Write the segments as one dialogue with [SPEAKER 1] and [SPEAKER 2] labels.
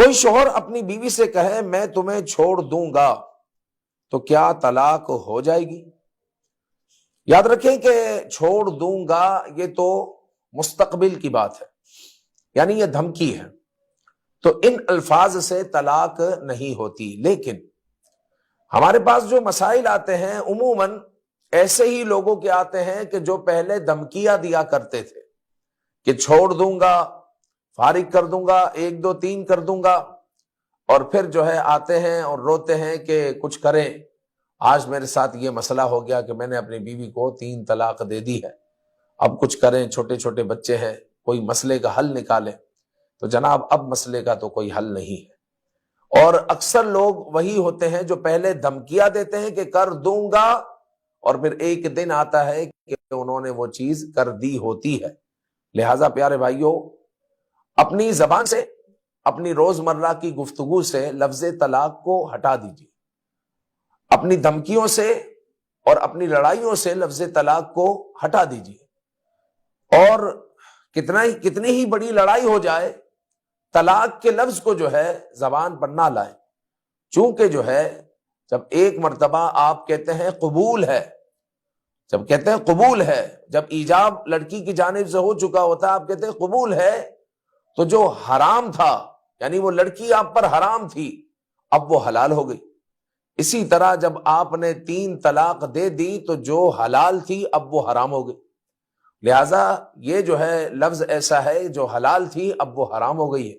[SPEAKER 1] کوئی شوہر اپنی بیوی سے کہے میں تمہیں چھوڑ دوں گا تو کیا طلاق ہو جائے گی؟ یاد رکھیں کہ چھوڑ دوں گا یہ تو مستقبل کی بات ہے، یعنی یہ دھمکی ہے، تو ان الفاظ سے طلاق نہیں ہوتی۔ لیکن ہمارے پاس جو مسائل آتے ہیں عموماً ایسے ہی لوگوں کے آتے ہیں کہ جو پہلے دھمکیاں دیا کرتے تھے کہ چھوڑ دوں گا، فارغ کر دوں گا، 1 2 3 کر دوں گا، اور پھر جو ہے آتے ہیں اور روتے ہیں کہ کچھ کریں، آج میرے ساتھ یہ مسئلہ ہو گیا کہ میں نے اپنی بیوی کو 3 طلاق دے دی ہے، اب کچھ کریں، چھوٹے چھوٹے بچے ہیں، کوئی مسئلے کا حل نکالیں۔ تو جناب اب مسئلے کا تو کوئی حل نہیں ہے، اور اکثر لوگ وہی ہوتے ہیں جو پہلے دھمکیاں دیتے ہیں کہ کر دوں گا، اور پھر ایک دن آتا ہے کہ انہوں نے وہ چیز کر دی ہوتی ہے۔ لہٰذا پیارے بھائیوں، اپنی زبان سے، اپنی روزمرہ کی گفتگو سے لفظ طلاق کو ہٹا دیجیے، اپنی دھمکیوں سے اور اپنی لڑائیوں سے لفظ طلاق کو ہٹا دیجیے، اور کتنی ہی بڑی لڑائی ہو جائے طلاق کے لفظ کو جو ہے زبان پر نہ لائیں، چونکہ جو ہے جب ایک مرتبہ آپ کہتے ہیں قبول ہے، جب کہتے ہیں قبول ہے، جب ایجاب لڑکی کی جانب سے ہو چکا ہوتا ہے، آپ کہتے ہیں قبول ہے، تو جو حرام تھا، یعنی وہ لڑکی آپ پر حرام تھی، اب وہ حلال ہو گئی۔ اسی طرح جب آپ نے 3 طلاق دے دی تو جو حلال تھی اب وہ حرام ہو گئی۔ لہٰذا یہ جو ہے لفظ ایسا ہے، جو حلال تھی اب وہ حرام ہو گئی ہے،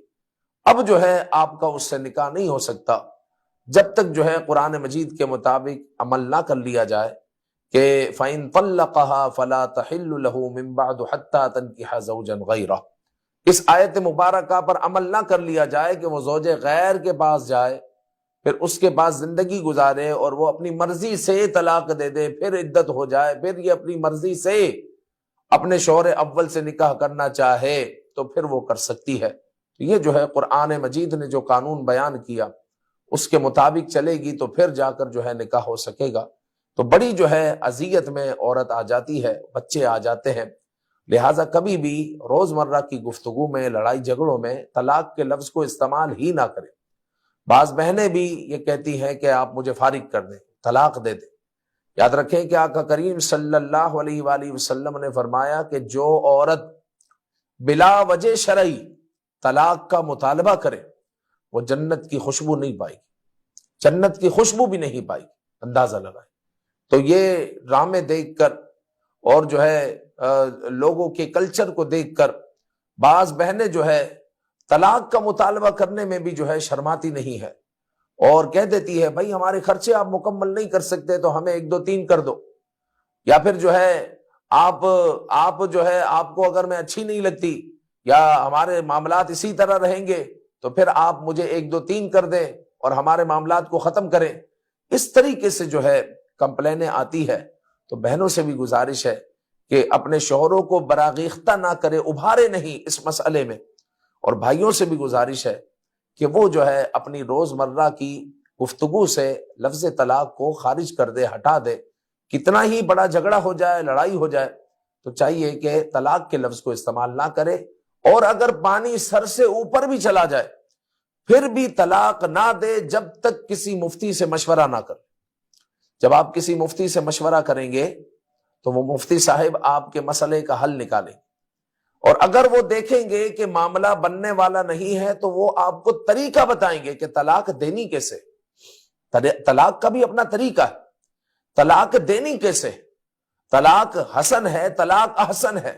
[SPEAKER 1] اب جو ہے آپ کا اس سے نکاح نہیں ہو سکتا جب تک جو ہے قرآن مجید کے مطابق عمل نہ کر لیا جائے کہ فَإِن طَلَّقَهَا فَلَا تَحِلُّ لَهُ مِن بَعْدُ حَتَّى تَنكِحَ زَوْجًا غَيْرَهُ۔ اس آیت مبارکہ پر عمل نہ کر لیا جائے کہ وہ زوج غیر کے پاس جائے، پھر اس کے پاس زندگی گزارے اور وہ اپنی مرضی سے طلاق دے دے، پھر عدت ہو جائے، پھر یہ اپنی مرضی سے اپنے شوہر اول سے نکاح کرنا چاہے تو پھر وہ کر سکتی ہے۔ یہ جو ہے قرآن مجید نے جو قانون بیان کیا اس کے مطابق چلے گی تو پھر جا کر جو ہے نکاح ہو سکے گا۔ تو بڑی جو ہے اذیت میں عورت آ جاتی ہے، بچے آ جاتے ہیں۔ لہٰذا کبھی بھی روزمرہ کی گفتگو میں، لڑائی جھگڑوں میں طلاق کے لفظ کو استعمال ہی نہ کریں۔ بعض بہنیں بھی یہ کہتی ہیں کہ آپ مجھے فارغ کر دیں، طلاق دے دیں۔ یاد رکھیں کہ آقا کریم صلی اللہ علیہ وآلہ وسلم نے فرمایا کہ جو عورت بلا وجہ شرعی طلاق کا مطالبہ کرے وہ جنت کی خوشبو نہیں پائے گی، جنت کی خوشبو بھی نہیں پائے گی، اندازہ لگائیں۔ تو یہ ڈرامے دیکھ کر اور جو ہے لوگوں کے کلچر کو دیکھ کر بعض بہنیں جو ہے طلاق کا مطالبہ کرنے میں بھی جو ہے شرماتی نہیں ہے، اور کہہ دیتی ہے بھائی ہمارے خرچے آپ مکمل نہیں کر سکتے تو ہمیں 1 2 3 کر دو، یا پھر جو ہے آپ جو ہے آپ کو اگر میں اچھی نہیں لگتی یا ہمارے معاملات اسی طرح رہیں گے تو پھر آپ مجھے 1 2 3 کر دیں اور ہمارے معاملات کو ختم کریں۔ اس طریقے سے جو ہے کمپلینیں آتی ہے۔ تو بہنوں سے بھی گزارش ہے کہ اپنے شوہروں کو براگیختہ نہ کرے، ابھارے نہیں اس مسئلے میں، اور بھائیوں سے بھی گزارش ہے کہ وہ جو ہے اپنی روزمرہ کی گفتگو سے لفظ طلاق کو خارج کر دے، ہٹا دے۔ کتنا ہی بڑا جھگڑا ہو جائے، لڑائی ہو جائے، تو چاہیے کہ طلاق کے لفظ کو استعمال نہ کرے، اور اگر پانی سر سے اوپر بھی چلا جائے پھر بھی طلاق نہ دے جب تک کسی مفتی سے مشورہ نہ کرے۔ جب آپ کسی مفتی سے مشورہ کریں گے تو وہ مفتی صاحب آپ کے مسئلے کا حل نکالیں، اور اگر وہ دیکھیں گے کہ معاملہ بننے والا نہیں ہے تو وہ آپ کو طریقہ بتائیں گے کہ طلاق دینی کیسے۔ طلاق کا بھی اپنا طریقہ ہے، طلاق دینی کیسے۔ طلاق حسن ہے، طلاق احسن ہے،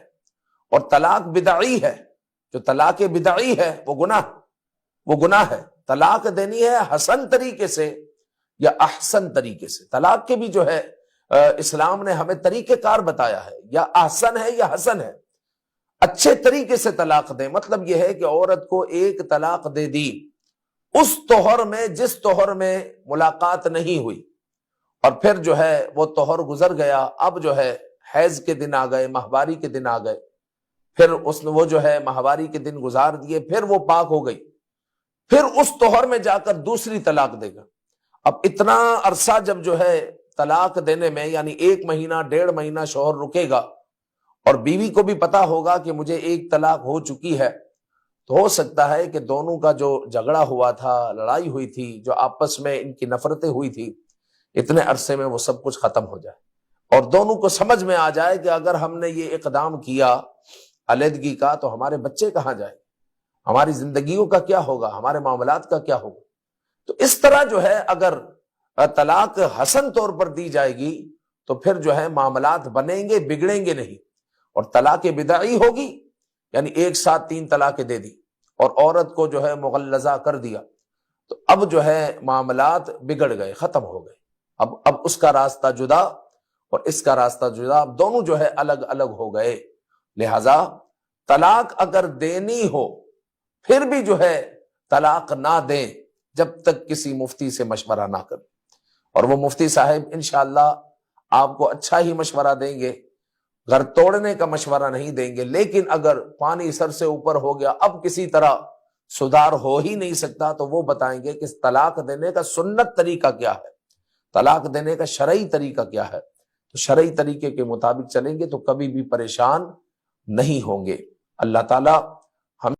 [SPEAKER 1] اور طلاق بدعی ہے۔ جو طلاق بدعی ہے وہ گناہ ہے۔ طلاق دینی ہے حسن طریقے سے یا احسن طریقے سے۔ طلاق کے بھی جو ہے اسلام نے ہمیں طریقہ کار بتایا ہے، یا احسن ہے یا حسن ہے۔ اچھے طریقے سے طلاق دیں، مطلب یہ ہے کہ عورت کو 1 طلاق دے دی اس طہر میں جس طہر میں ملاقات نہیں ہوئی، اور پھر جو ہے وہ طہر گزر گیا، اب جو ہے حیض کے دن آ گئے، ماہواری کے دن آ گئے، پھر وہ جو ہے ماہواری کے دن گزار دیے، پھر وہ پاک ہو گئی، پھر اس طہر میں جا کر دوسری طلاق دے گا۔ اب اتنا عرصہ جب جو ہے طلاق دینے میں، یعنی 1 مہینہ 1.5 مہینہ شوہر رکے گا، اور بیوی کو بھی پتا ہوگا کہ مجھے 1 طلاق ہو چکی ہے، تو ہو سکتا ہے کہ دونوں کا جو جھگڑا ہوا تھا، لڑائی ہوئی تھی، جو آپس میں ان کی نفرتیں ہوئی تھی، اتنے عرصے میں وہ سب کچھ ختم ہو جائے اور دونوں کو سمجھ میں آ جائے کہ اگر ہم نے یہ اقدام کیا علیحدگی کا تو ہمارے بچے کہاں جائیں، ہماری زندگیوں کا کیا ہوگا، ہمارے معاملات کا کیا ہوگا۔ تو اس طرح جو ہے اگر طلاق حسن طور پر دی جائے گی تو پھر جو ہے معاملات بنیں گے، بگڑیں گے نہیں۔ اور طلاق بدعی ہوگی یعنی ایک ساتھ 3 طلاقیں دے دی اور عورت کو جو ہے مغلظہ کر دیا، تو اب جو ہے معاملات بگڑ گئے، ختم ہو گئے۔ اب اس کا راستہ جدا اور اس کا راستہ جدا، اب دونوں جو ہے الگ الگ ہو گئے۔ لہذا طلاق اگر دینی ہو پھر بھی جو ہے طلاق نہ دیں جب تک کسی مفتی سے مشورہ نہ کریں، اور وہ مفتی صاحب انشاءاللہ آپ کو اچھا ہی مشورہ دیں گے، گھر توڑنے کا مشورہ نہیں دیں گے۔ لیکن اگر پانی سر سے اوپر ہو گیا، اب کسی طرح سدھار ہو ہی نہیں سکتا، تو وہ بتائیں گے کہ طلاق دینے کا سنت طریقہ کیا ہے، طلاق دینے کا شرعی طریقہ کیا ہے۔ تو شرعی طریقے کے مطابق چلیں گے تو کبھی بھی پریشان نہیں ہوں گے۔ اللہ تعالیٰ